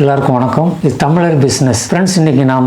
எல்லாருக்கும் வணக்கம். இது தமிழர் பிஸ்னஸ் ஃப்ரெண்ட்ஸ். இன்றைக்கி நாம்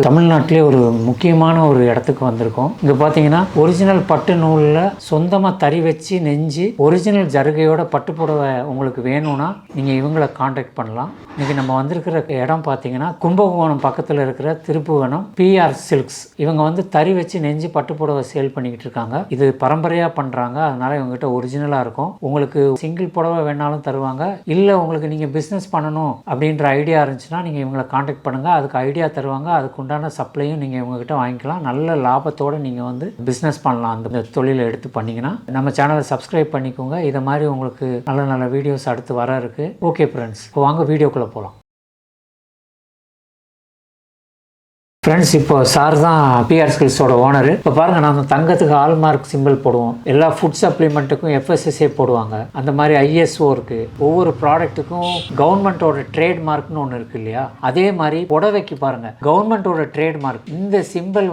தமிழ்நாட்டிலே ஒரு முக்கியமான ஒரு இடத்துக்கு வந்திருக்கோம். இங்கே பார்த்தீங்கன்னா ஒரிஜினல் பட்டு நூலில் சொந்தமாக தறி வச்சு நெஞ்சு ஒரிஜினல் ஜருகையோட பட்டு புடவை உங்களுக்கு வேணும்னா நீங்கள் இவங்களை காண்டாக்ட் பண்ணலாம். இன்றைக்கி நம்ம வந்திருக்கிற இடம் பார்த்தீங்கன்னா கும்பகோணம் பக்கத்தில் இருக்கிற திருப்புவனம் பிஆர் சில்க்ஸ். இவங்க தறி வச்சு நெஞ்சு பட்டு புடவை சேல் பண்ணிக்கிட்டு இருக்காங்க. இது பரம்பரையாக பண்ணுறாங்க. அதனால் இவங்ககிட்ட ஒரிஜினலாக இருக்கும். உங்களுக்கு சிங்கிள் புடவை வேணாலும் தருவாங்க. இல்லை உங்களுக்கு நீங்கள் பிஸ்னஸ் பண்ணணும் அப்படின்ற ஐடியா இருந்துச்சுன்னா நீங்கள் இவங்களை காண்டாக்ட் பண்ணுங்கள். அதுக்கு ஐடியா தருவாங்க. அதுக்கு உண்டான சப்ளையும் நீங்கள் இவங்ககிட்ட வாங்கிக்கலாம். நல்ல லாபத்தோடு நீங்கள் பிஸ்னஸ் பண்ணலாம். அந்த தொழிலை எடுத்து பண்ணிங்கன்னா நம்ம சேனலை சப்ஸ்கிரைப் பண்ணிக்கோங்க. இதை மாதிரி உங்களுக்கு நல்ல நல்ல வீடியோஸ் அடுத்து வர இருக்குது. ஓகே ஃப்ரெண்ட்ஸ், இப்போ வாங்க வீடியோக்குள்ளே போகலாம். ஃப்ரெண்ட்ஸ், இப்போ சார் தான் பிஆர் ஸ்கில்ஸோட ஓனர். இப்போ பாருங்கள், நம்ம தங்கத்துக்கு ஹால்மார்க் சிம்பிள் போடுவோம். எல்லா ஃபுட் சப்ளிமெண்ட்டுக்கும் எஃப்எஸ்எஸ்ஏ போடுவாங்க. அந்த மாதிரி ஐஎஸ்ஓ இருக்குது. ஒவ்வொரு ப்ராடக்ட்டுக்கும் கவர்மெண்ட்டோட ட்ரேட்மார்க்னு ஒன்று இருக்குது இல்லையா? அதே மாதிரி புடவைக்கு பாருங்கள், கவர்மெண்ட்டோட ட்ரேட்மார்க். இந்த சிம்பிள்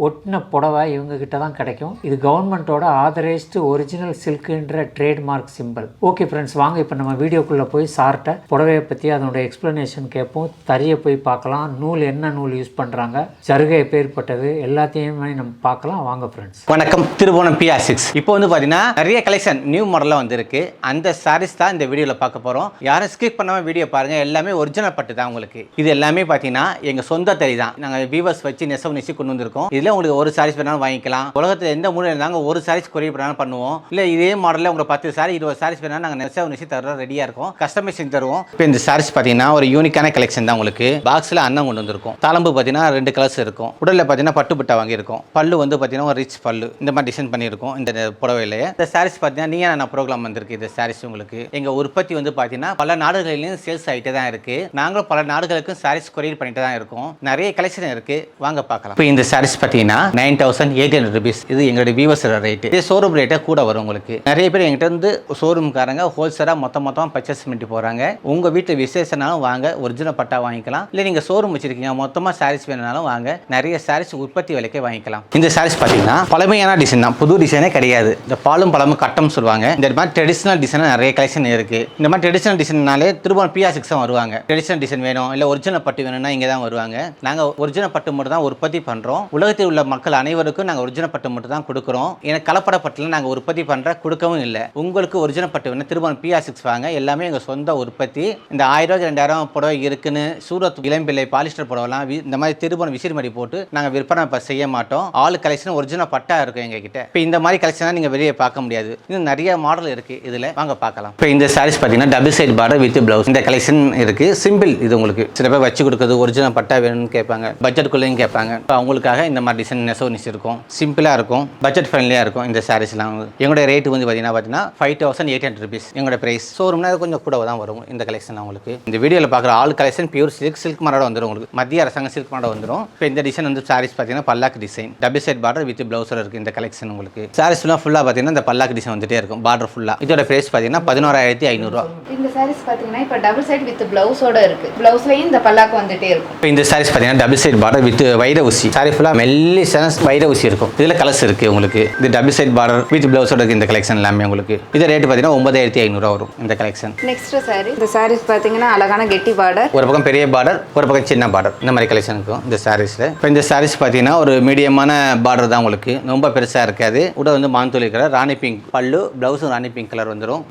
ஒட்டின புடவை இவங்ககிட்ட தான் கிடைக்கும். இது கவர்மெண்ட்டோட ஆதரைஸ்டு ஒரிஜினல் சில்க்குன்ற ட்ரேட்மார்க் சிம்பிள். ஓகே ஃப்ரெண்ட்ஸ், வாங்க இப்போ நம்ம வீடியோக்குள்ளே போய் சார்ட்ட புடவையை பற்றி அதனோட எக்ஸ்ப்ளனேஷன் கேட்போம். தறியை போய் பார்க்கலாம். நூல் என்ன நூல் யூஸ் பண்ணுறாங்க, ஜருகை எப்பேற்பட்டது, எல்லாத்தையுமே நம்ம பார்க்கலாம். வாங்க ஃப்ரெண்ட்ஸ். வணக்கம். Thiruvonam PR Silks. இப்போ பார்த்தீங்கன்னா நிறைய கலெக்ஷன் நியூ மாடலாக வந்திருக்கு. அந்த சாரீஸ் தான் இந்த வீடியோவில் பார்க்க போகிறோம். யாரும் ஸ்கிப் பண்ணாமல் வீடியோ பாருங்கள். எல்லாமே ஒரிஜினல் பட்டு தான் உங்களுக்கு. இது எல்லாமே பார்த்தீங்கன்னா எங்கள் சொந்த தறி தான். நாங்கள் வீவர்ஸ் வச்சு நெசவு நெசி கொண்டு வந்திருக்கோம். இதில் உங்களுக்கு ஒரு சாரீஸ் வேணாலும் வாங்கிக்கலாம். உலகத்தில் எந்த மூலையில் இருந்தாங்க ஒரு சாரீஸ் கொரியர் பண்ணாலும் பண்ணுவோம். இல்லை இதே மாடலில் உங்களுக்கு 10 சாரி 20 சாரீஸ் வேணாலும் நாங்கள் நெசவு நெசி தர ரெடியாக இருக்கோம். கஸ்டமைஸ் தருவோம். இப்போ இந்த சாரீஸ் பார்த்தீங்கன்னா ஒரு யூனிக்கான கலெக்ஷன் தான். உங்களுக்கு பாக்ஸில் அன்னம் கொண்டு வந்திருக்கும். தாளம்பு பார்த்தீங்கன்னா 2 கலர்ஸ் இருக்கும். உடலில் பார்த்தீங்கன்னா பட்டு பட்டா வாங்கியிருக்கும். பல்லு பார்த்தீங்கன்னா ஒரு ரிச் பல்லு இந்த மாதிரி டிசைன் பண்ணியிருக்கோம். இந்த புடவையிலேயே இந்த சாரீஸ் பார்த்தீங்கன்னா நீங்கள் நான் ப்ரோக்ராம் வந்திருக்கு. இந்த சாரீஸ் உங்களுக்கு எங்கள் உற்பத்தி பார்த்தீங்கன்னா பல நாடுகளிலும் சேல்ஸ் ஆகிட்டே தான் இருக்கு. நாங்களும் பல நாடுகளுக்கும் சாரீஸ் கொரியர் பண்ணிட்டு தான் இருக்கோம். நிறைய கலெக்ஷன் இருக்கு, வாங்க பார்க்கலாம். இப்போ இந்த சாரீஸ் பார்த்தீங்கன்னா 9800 rupees. இது எங்களுடைய வியூவர்ஸ் ரேட். இது ஷோரூம் ரேட்டே கூட வரும். உங்களுக்கு நிறைய பேர் எங்கிட்ட ஷோரூம்காரங்க ஹோல்சேலாக மொத்தமாக பர்ச்சேஸ் பண்ணிட்டு போகிறாங்க. உங்கள் வீட்டில் விசேஷனாலும் வாங்க, ஒரிஜினல் பட்டா வாங்கிக்கலாம். இல்லை நீங்கள் ஷோரூம் வச்சிருக்கீங்க மொத்தமாக சாரீஸ் வேணும்னாலும் வாங்க, நிறைய சாரீஸ் உற்பத்தி விலைக்கே வாங்கிக்கலாம். இந்த சாரீஸ் பார்த்தீங்கன்னா பழமையான டிசைன் தான், புது டிசைனே கிடையாது. இந்த பாலும் பழமும் கட்டம் சொல்லுவாங்க. இந்த மாதிரி ட்ரெடிஷனல் டிசைன் நிறைய கலெக்ஷன் இருக்கு. இந்த மாதிரி ட்ரெடிஷனல் டிசைன்னாலே திருப்பூர் பிஆர் சில்க்ஸ் தான் வருவாங்க. ட்ரெடிஷனல் டிசைன் வேணும், இல்லை ஒரிஜினல் பட்டு வேணும்னா இங்கே தான் வருவாங்க. நாங்கள் ஒரிஜினல் பட்டு மட்டும் தான் உற்பத்தி பண்ணுறோம். உலகத்தில் உள்ள மக்கள் அனைவருக்கும் நாங்கள் ஒரிஜினல் பட்டு மட்டும் தான் கொடுக்குறோம். எனக்கு கலப்பட பட்டில் நாங்கள் உற்பத்தி பண்ணுற கொடுக்கவும் இல்லை. உங்களுக்கு ஒரிஜினல் பட்டு வேணும், திருப்பூர் பிஆர் சில்க்ஸ் வாங்க. எல்லாமே எங்கள் சொந்த உற்பத்தி. இந்த 1000 2000 புடவை இருக்குன்னு சூரத் இளம்பிள்ளை பாலிஸ்டர் புடவைலாம் இந்த மாதிரி திருப்பூர் விசிறிமடி போட்டு நாங்கள் விற்பனை செய்ய மாட்டோம். ஆல் கலெக்ஷன் ஒரிஜினல் பட்டா இருக்கும் எங்ககிட்ட. இப்போ இந்த மாதிரி கலெக்ஷன் நீங்கள் வெளியே பார்க்க முடியாது. இன்னும் நிறைய மாடல் இருக்கு. இதில் வாங்க பார்க்கலாம். இப்போ இந்த சாரீஸ் பார்த்தீங்கன்னா double side border with blouse இந்த கலெக்ஷன் இருக்கு. சிம்பிள். இது உங்களுக்கு சில பேர் வச்சு கொடுக்குறது ஒரிஜினல் பட்டா வேணும்னு கேட்பாங்க, பட்ஜெட்டுக்குள்ளேயும் கேட்பாங்க. இப்போ அவங்களுக்காக இந்த மாதிரி டிசைன் நெசவு நெசி இருக்கும். சிம்பிளாக இருக்கும், பட்ஜெட் ஃப்ரெண்ட்லியாக இருக்கும். இந்த சாரீஸ்லாம் எங்களுடைய ரேட் பார்த்தீங்கன்னா 5800 rupees எங்களோட பிரைஸ். ஷோரூம்னா கொஞ்சம் கூட தான் வரும். இந்த கலெக்ஷன் உங்களுக்கு இந்த வீடியோவில் பார்க்குற all collection pure silk model வந்துடும். உங்களுக்கு மத்திய அரசாங்க சில்க் மாடல் வந்துடும். இப்போ இந்த டிசைன் சாரீஸ் பார்த்தீங்கன்னா பல்லாக்கு design double side border with பிளவுஸோட இருக்கு. இந்த கலெக்ஷன் உங்களுக்கு சாரீஸ் ஃபுல்லாக பார்த்தீங்கன்னா இந்த பல்லாக்கு டிசைன் வந்துட்டே இருக்கும். பார்டர் ஃபுல்லாக. இதோட பிரைஸ் பார்த்தீங்கன்னா 11500 இந்த சாரீஸ் பார்த்தீங்கன்னா இப்போ டபுள் சைட் வித் பிளவுஸோட இருக்கு. பிளவுஸ்லயும் இந்த பல்லாக்கு வந்துட்டே இருக்கும். இப்போ இந்த சாரீஸ் பார்த்தீங்கன்னா டபுள் சைட் பார்டர் வித் வைர ஊசி. சாரி ஃபுல்லாக மெல்லிசான வைர ஊசி இருக்கும். இதில் கலர்ஸ் இருக்கு உங்களுக்கு. இது டபுள் சைட் பார்டர் வித் பிளவுஸோட இருக்கு. இந்த கலெக்ஷன் எல்லாமே உங்களுக்கு இது ரேட் பார்த்தீங்கன்னா 9500 வரும். இந்த கலெக்ஷன். Next sorry. இந்த சாரீஸ் பார்த்தீங்கன்னா அழகான கெட்டி பார்டர், ஒரு பக்கம் பெரிய பார்டர், ஒரு பக்கம் சின்ன பார்டர். இந்த மாதிரி கலெக்ஷன் இருக்கும் இந்த சாரீஸ்ல. இப்போ இந்த சாரீஸ் பார்த்தீங்கன்னா ஒரு மீடியமான பார்டர் தான் உங்களுக்கு. ரொம்ப பெருசாக இருக்காது. கூட மாந்தோலி கலர், ராணி பிங்க் பல்லு, பிளவுஸும் ராணி பிங்க் கலர் வந்துடும்.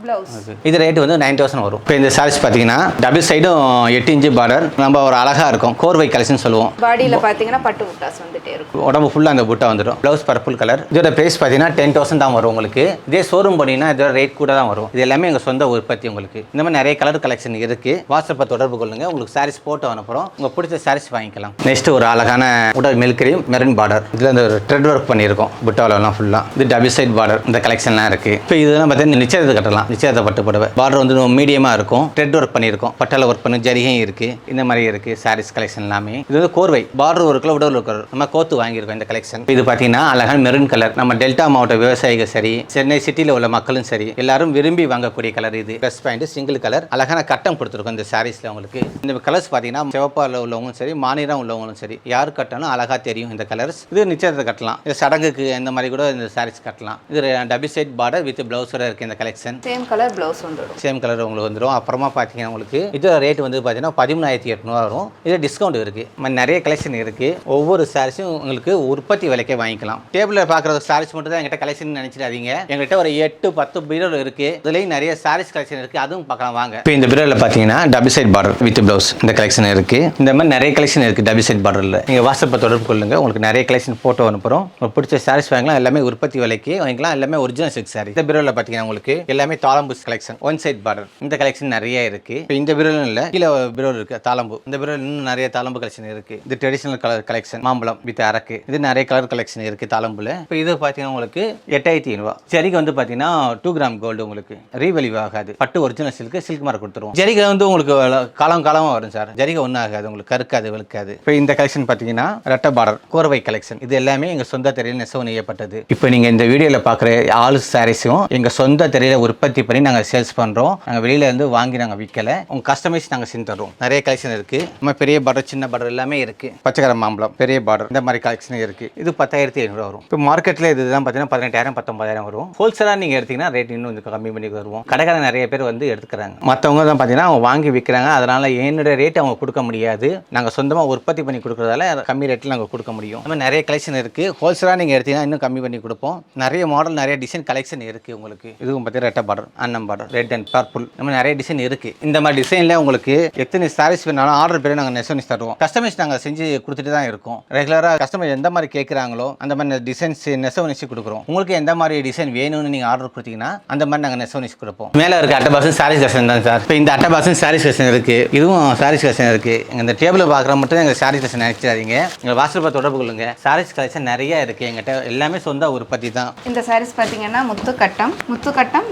இது ரேட் 9000 வரும். இப்போ இந்த சாரீஸ் பார்த்தீங்கன்னா டபுள் சைடும் 8 இன்ச் பார்டர். நம்ம ஒரு அழகா இருக்கும். கோர்வை கலெக்ஷன் சொல்லுவோம். பாடியில் பார்த்தீங்கன்னா பட்டு புட்டாஸ் வந்துட்டே இருக்கும். உடம்பு ஃபுல்லாக அந்த புட்டா வந்துடும். Blouse purple colour. இதோட பிரைஸ் பார்த்தீங்கன்னா 10000 தான் வரும் உங்களுக்கு. இதே ஷோரூம் போனீங்கன்னா இதோட ரேட் கூட தான் வரும். இது எல்லாமே எங்கள் சொந்த உற்பத்தி. உங்களுக்கு இந்த மாதிரி நிறைய கலர் கலெக்ஷன் இருக்கு. வாட்ஸ்அப்பை தொடர்பு கொள்ளுங்க. உங்களுக்கு சாரீஸ் போட்டு அனுப்புறோம். உங்க பிடிச்ச சாரீஸ் வாங்கிக்கலாம். நெக்ஸ்ட் ஒரு அழகான உடல் மில்க் கிரீம் மெரூன் பார்டர். இதில் இந்த த்ரெட் ஒர்க் பண்ணியிருக்கோம் புட்டாவெல்லாம் ஃபுல்லாக. இது டபுள் சைட் பார்டர். இந்த கலெக்ஷன்லாம் இருக்குது. இப்போ இதெல்லாம் பார்த்தீங்கன்னா நிச்சயத்தை கட்டலாம். நிச்சயத்தை பட்டு புடவை பார்டர் மீடியமாக இருக்கும். த்ரெட் ஒர்க் பண்ணியிருக்கோம். பட்டால ஒர்க் பண்ணி ஜரிகையும் இருக்குது. இந்த மாதிரி இருக்குது சாரீஸ் கலெக்ஷன் எல்லாமே. இது கோர்வை பார்டர் ஒர்க்கில் உடல் ஒர்க்கர் நம்ம கோத்து வாங்கியிருக்கோம். இந்த கலெக்ஷன் இது பார்த்தீங்கன்னா அழகான மெரூன் கலர். நம்ம டெல்டா மாவட்ட விவசாயிகள் சரி, சென்னை சிட்டியில் உள்ள மக்களும் சரி, எல்லாரும் விரும்பி வாங்கக்கூடிய கலர் இது. Plus point single colour. அழகான கட்டம் கொடுத்துருக்கோம் இந்த சாரீஸில் உங்களுக்கு. இந்த கலர்ஸ் பார்த்தீங்கன்னா சிவப்பாவில் உள்ளவங்களும் சரி, மாநிலம் உள்ளவங்களும் சரி யார் கட்டாலும் அழகாக தெரியும் இந்த கலர்ஸ். இது நிச்சயத்தை கட்டலாம், இது சடங்குக்கு இந்த மாதிரி கூட இந்த சாரீஸ் கட்டலாம். இது டபுள் சைட் பார்டர் வித் பிளவுஸோட இருக்குது இந்த கலெக்ஷன். சேம் கலர் ப்ளவுஸ் வந்துடும், சேம் கலர் உங்களுக்கு வந்துடும். அப்புறமா பார்த்தீங்கன்னா உங்களுக்கு இது ரேட் வந்து பார்த்தீங்கன்னா 13,800 வரும். இது டிஸ்கவுண்ட் இருக்குது, நிறைய கலெக்ஷன் இருக்குது. ஒவ்வொரு சாரீஸும் உங்களுக்கு உற்பத்தி விலைக்கே வாங்கிக்கலாம். டேபிளில் பார்க்குற சாரீஸ் மட்டும் தான் எங்கிட்ட கலெக்ஷன் நினைச்சிடாதீங்க. எங்கிட்ட ஒரு 8-10 பீரோல் இருக்குது, இதுலேயும் நிறைய சாரீஸ் கலெக்ஷன் இருக்குது, அதுவும் பார்க்கலாம் வாங்க. இப்போ இந்த பீரோவில் பார்த்தீங்கன்னா double side border with blouse இந்த கலெக்ஷன் இருக்குது. இந்த மாதிரி நிறைய கலெக்ஷன் இருக்குது டபுள் சைட் பார்டரில். நீங்கள் வாட்ஸ்அப்பை தொடர்பு கொள்ளுங்க, உங்களுக்கு நிறைய கலெக்ஷன் ஃபோட்டோ அனுப்புகிறோம். உங்களுக்கு பிடிச்ச சாரீஸ் வாங்கலாம், எல்லாமே உற்பத்தி விலைக்கு வாங்கிக்கலாம், எல்லாமே ஒரிஜினல் சில்க் சாரி. இந்த பீரோவில் பார்த்தீங்கன்னா உங்களுக்கு எல்லாமே தாளம்பு கலெக்ஷன், ஒன் சைட் பார்டர் இந்த கலெக்ஷன் நிறைய இருக்குது. இப்போ இந்த பீரோவில் இல்லை, கீழே பீரோ இருக்குது தாளம்பு. இந்த பீரோவில் இன்னும் நிறைய தாளம்பு கலெக்ஷன் இருக்குது. இது ட்ரெடிஷனல் கலர் கலெக்ஷன் மாம்பழம் வித் அரக்கு, இது நிறைய கலர் கலெக்ஷன் இருக்குது தாளம்புல. இப்போ இது பார்த்தீங்கன்னா உங்களுக்கு 8,500. ஜரிகை வந்து பார்த்தீங்கன்னா 2 கிராம் கோல்டு, உங்களுக்கு ரீவெலிவ் ஆகாது. பட்டு ஒரிஜினல் சில்க் மார்க் கொடுத்துருவோம். ஜரிகை வந்து உங்களுக்கு காலமாக வரும் சார், ஜரிகை ஒன்றும் ஆகாது, உங்களுக்கு கருக்காது வெளுக்காது. இப்போ இந்த கலெக்ஷன் பார்த்தீங்கன்னா ரெட்டை பார்டர் கோர்வை கலெக்ஷன், இது எல்லாமே எங்கள் சொந்த தெரியல நெசவு நெய்யப்பட்டது. இப்போ நீங்கள் இந்த வீடியோவில் பார்க்குற ஆல் சாரீஸும் எங்கள் சொந்த தெரியல உற்பத்தி பண்ணி நாங்கள் சேல்ஸ் பண்ணுறோம். நாங்கள் வெளியில இருந்து வாங்கி நாங்கள் விற்கலை, உங்கள் கஸ்டமைஸ் நாங்கள் செஞ்சு தரோம். நிறைய கலெக்ஷன் இருக்குது, நம்ம பெரிய பார்டர் சின்ன பார்டர் எல்லாமே இருக்குது. பச்சைக்கரை மாம்பழம் பெரிய பார்டர் இந்த மாதிரி கலெக்ஷன் இருக்குது. இது 10,500 வரும். இப்போ மார்க்கெட்டில் இதுதான் பார்த்தீங்கன்னா 18,000 19,000 வரும். ஹோல்சேலாக நீங்கள் எடுத்தீங்கன்னா ரேட் இன்னும் கொஞ்சம் கம்மி பண்ணி வருவோம். கடைக்காரங்க நிறைய பேர் வந்து எடுத்துக்கிறாங்க, மற்றவங்க தான் பார்த்தீங்கன்னா அவங்க வாங்கி விற்கிறாங்க. அதனால் என்னுடைய ரேட் அவங்க கொடுக்க முடியாது, நாங்கள் சொந்தமாக உற்பத்தி பண்ணி கொடுக்குறதால கம்மி ரேட்டில் நாங்கள் கொடுக்க முடியும். நம்ம நிறைய கலெக்ஷன் இருக்குது. ஹோல்சேலாக நீங்கள் எடுத்தீங்கன்னா இன்னும் கம்மி பண்ணி கொடுப்போம். நிறைய மாடல் நிறைய டிசைன் கலெக்ஷன் இருக்குது உங்களுக்கு. இதுவும் பார்த்தீங்கன்னா ரெட்டை பார்டர் அன்னம் பார்டர் ரெட் அண்ட் பர்பிள் நம்ம நிறைய டிசைன் இருக்குது. இந்த மாதிரி டிசைனில் உங்களுக்கு எத்தனை சாரீஸ் வேணாலும் ஆர்டர் பேர் நாங்கள் நெசவு தருவோம். கஸ்டமைஸ் நாங்கள் செஞ்சு கொடுத்துட்டு தான் இருக்கோம். ரெகுலராக கஸ்டமர் எந்த மாதிரி கேட்குறாங்களோ அந்த மாதிரி டிசைன்ஸ் நெசவு நெசி கொடுக்குறோம். உங்களுக்கு எந்த மாதிரி டிசைன் வேணும்னு நீங்கள் ஆர்டர் கொடுத்தீங்கன்னா அந்த மாதிரி நாங்கள் நெசவு நெசி கொடுப்போம். மேலே இருக்க அட்டபாசன் சாரீஸ் கலெக்ஷன் தான் சார். இப்போ இந்த அட்டபாசன் சாரீஸ் கலெக்ஷன் இருக்குது, இதுவும் சாரீஸ் கலெக்ஷன் இருக்குது. இந்த டேபிளில் பார்க்குற மட்டும் எங்கள் சாரீஸ் கலெக்ஷன் நினைச்சிடாதீங்க, எங்கள் வாட்ஸ்அப்பை தொடர்பு கொள்ளுங்க. சாரீஸ் கலெக்ஷன் நிறைய இருக்குது எங்கிட்ட, எல்லாமே சொந்த உற்பத்தி தான். இந்த சாரீஸ் பார்த்தீங்கன்னா முத்துக்கட்டம்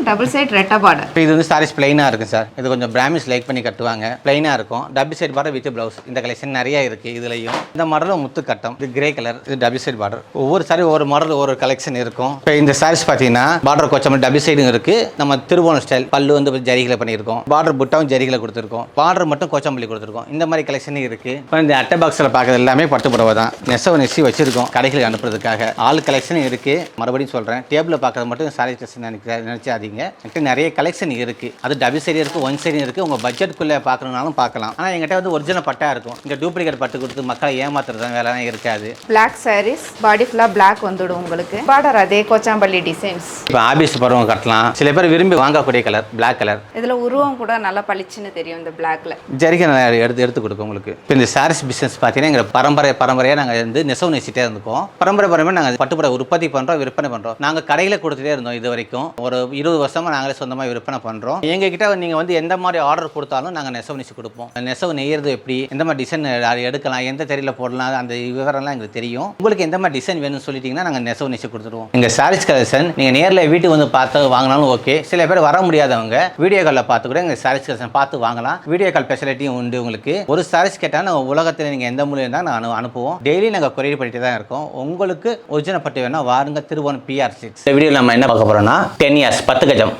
டபுள் சைட் ரெட்டை பார்டர். இப்போ இது வந்து சாரீஸ் பிளைனாக இருக்குது சார். இது கொஞ்சம் பிராமிஸ் லைக் பண்ணி கட்டுவாங்க, பிளைனாக இருக்கும். Double side border with blouse இந்த கலெக்ஷன் நிறைய இருக்குது. இதுலையும் இந்த மாடலும் முத்துக்கட்டம், இது கிரே கலர், இது டபுள் சைட் பார்டர். ஒவ்வொரு சாரி ஒவ்வொரு மாடல் ஒரு கலெக்ஷன் இருக்கும். இப்போ இந்த சாரீஸ் பார்த்தீங்கன்னா பார்டர் கொச்சம் டபுள் சைடும் இருக்குது. நம்ம திருவோணம் ஸ்டைல் பல்லு வந்து ஜரிகளை பண்ணியிருக்கோம், பார்டர் புட்டாவும் ஜரிகளை கொடுத்துருக்கோம், பார்டர் மட்டும் கொச்சம்பள்ளி கொடுத்துருக்கோம். இந்த மாதிரி கலெக்ஷன் இருக்குது. இப்போ இந்த அட்டை பாக்ஸில் பார்க்குறது எல்லாமே பட்டு புடவை தான், நெசவு நெசி வச்சிருக்கோம் கடைகளுக்கு அனுப்புறதுக்காக. ஆள் கலெக்ஷன் இருக்குது. மறுபடியும் சொல்கிறேன், டேபிளில் பார்க்குறது மட்டும் சாரி கலெக்ஷன் நினச்சாதீங்க. என்கிட்ட நிறைய கலெக்ஷன் இருக்குது. அது டபுள் சைடு இருக்குது, ஒன் சைடு இருக்குது. உங்கள் பட்ஜெட்டுக்குள்ளே பார்க்கணுனாலும் பார்க்கலாம். ஆனால் எங்கிட்ட வந்து ஒரிஜினல் பட்டா இருக்கும். இங்கே டூப்ளிகேட் பட்டு கொடுத்து மக்களை ஏமாத்துறது வேலைலாம் இருக்காது. பிளாக் சாரீஸ் பாடி ஃபுல்லாக பிளாக் வந்துடும் உங்களுக்கு. பார்டர் அதே கோச்சாம்பள்ளி டிசைன்ஸ். இப்போ ஆபீஸ் போகிறவங்க கட்டலாம். சில பேர் விரும்பி வாங்கக்கூடிய கலர் பிளாக் கலர். இதில் உருவம் கூட நல்லா பளிச்சுன்னு தெரியும் இந்த பிளாக்ல. ஜரிகை எடுத்து கொடுக்கும் உங்களுக்கு. இப்போ இந்த சாரீஸ் பிஸ்னஸ் பார்த்தீங்கன்னா எங்கள் பரம்பரையாக நாங்கள் வந்து நெசவு நெசிட்டே இருந்தோம். பரம்பரை நாங்கள் பட்டுப்பட உற்பத்தி பண்ணுறோம், விற்பனை பண்ணுறோம். நாங்கள் கடையில் கொடுத்துட்டே இருந்தோம் இது வரைக்கும். ஒரு 20 வருஷமாக நாங்களே சொந்தமாக விற்பனை பண்ணுறோம். எங்ககிட்ட நீங்கள் வந்து எந்த மாதிரி ஆர்டர் கொடுத்தாலும் நாங்கள் நெசவு நெசி கொடுப்போம். நெசவு நெய்யறது எப்படி, எந்த மாதிரி டிசைன் எடுக்கலாம், எந்த தெரியல போடலாம், அந்த விவரம்லாம் எங்களுக்கு தெரியும். உங்களுக்கு எந்த மாதிரி டிசைன் வேணும்னு சொல்லிட்டீங்கன்னா நாங்கள் நெசவு நெசி கொடுத்துருவோம். எங்கள் சாரீஸ் கலெக்ஷன் நீங்கள் நேரில் வீட்டுக்கு வந்து பார்த்து வாங்கினாலும் ஓகே. சில பேர் வர முடியாதவங்க வீடியோ காலில் பார்த்து கூட எங்கள் சாரீஸ் கலெக்ஷன் பார்த்து வாங்கலாம். வீடியோ கால் ஃபெசிலிட்டியும் உண்டு உங்களுக்கு. ஒரு சாரீஸ் கேட்டால் நாங்கள் உலகத்தில் நீங்கள் எந்த மூலையும் தான் நாங்கள் அனுப்புவோம். டெய்லி நாங்கள் கொரியர் பண்ணிட்டு தான் இருக்கோம். உங்களுக்கு ஒரிஜினல் பட்டு வேணா வாருங்க, திருவோணம் PR6. இந்த வீடியோவில் நம்ம என்ன பார்க்க போகிறோம்னா 10 இயர்ஸ் 10 கஜம்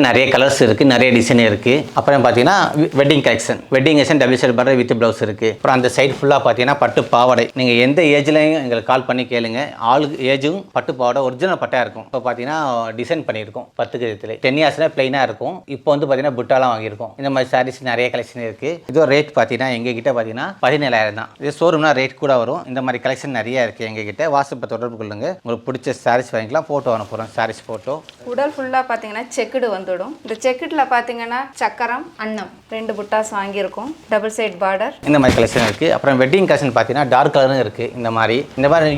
நிறைய கலர்ஸ் இருக்குது, நிறைய டிசைன் இருக்குது. அப்புறம் பார்த்தீங்கன்னா wedding collection double side border with blouse இருக்குது. அப்புறம் அந்த சைடு ஃபுல்லாக பார்த்தீங்கன்னா பட்டு பாவாடை. நீங்கள் எந்த ஏஜ்லையும் எங்களுக்கு கால் பண்ணி கேளுங்க, ஆளுக்கு ஏஜும் பட்டு பாவாடை ஒரிஜினல் பட்டாக இருக்கும். இப்போ பார்த்தீங்கன்னா டிசைன் பண்ணியிருக்கோம் 10 கஜத்தில். 10 இயர்ஸில் பிளைனாக இருக்கும். இப்போ வந்து பார்த்தீங்கன்னா புட்டாலாம் வாங்கியிருக்கோம். இந்த மாதிரி சாரீஸ் நிறைய கலெக்ஷன் இருக்குது. இதோ ரேட் பார்த்தீங்கன்னா எங்ககிட்ட பார்த்தீங்கன்னா 17,000 தான். இது ஷோரூம்னா ரேட் கூட வரும். இந்த மாதிரி கலெக்ஷன் நிறைய இருக்குது எங்ககிட்ட. வாட்ஸ்அப்பை தொடர்பு கொள்ளுங்க, உங்களுக்கு பிடிச்ச சாரீஸ் வாங்கிக்கலாம். ஃபோட்டோ அனுப்புகிறோம், சாரீஸ் ஃபோட்டோ. உடல் ஃபுல்லாக பார்த்தீங்கன்னா செக்குடு வந்துடும். இந்த செக்குடில் பார்த்தீங்கன்னா சக்கரம் அன்னம் 2 புட்டாஸ் வாங்கியிருக்கோம், டபுள் சைட் பார்டர். இந்த மாதிரி கலெக்ஷன் இருக்குது. அப்புறம் வெட்டிங் கலெக்ஷன் பார்த்தீங்கன்னா டார்க் கலரும் இருக்குது. இந்த மாதிரி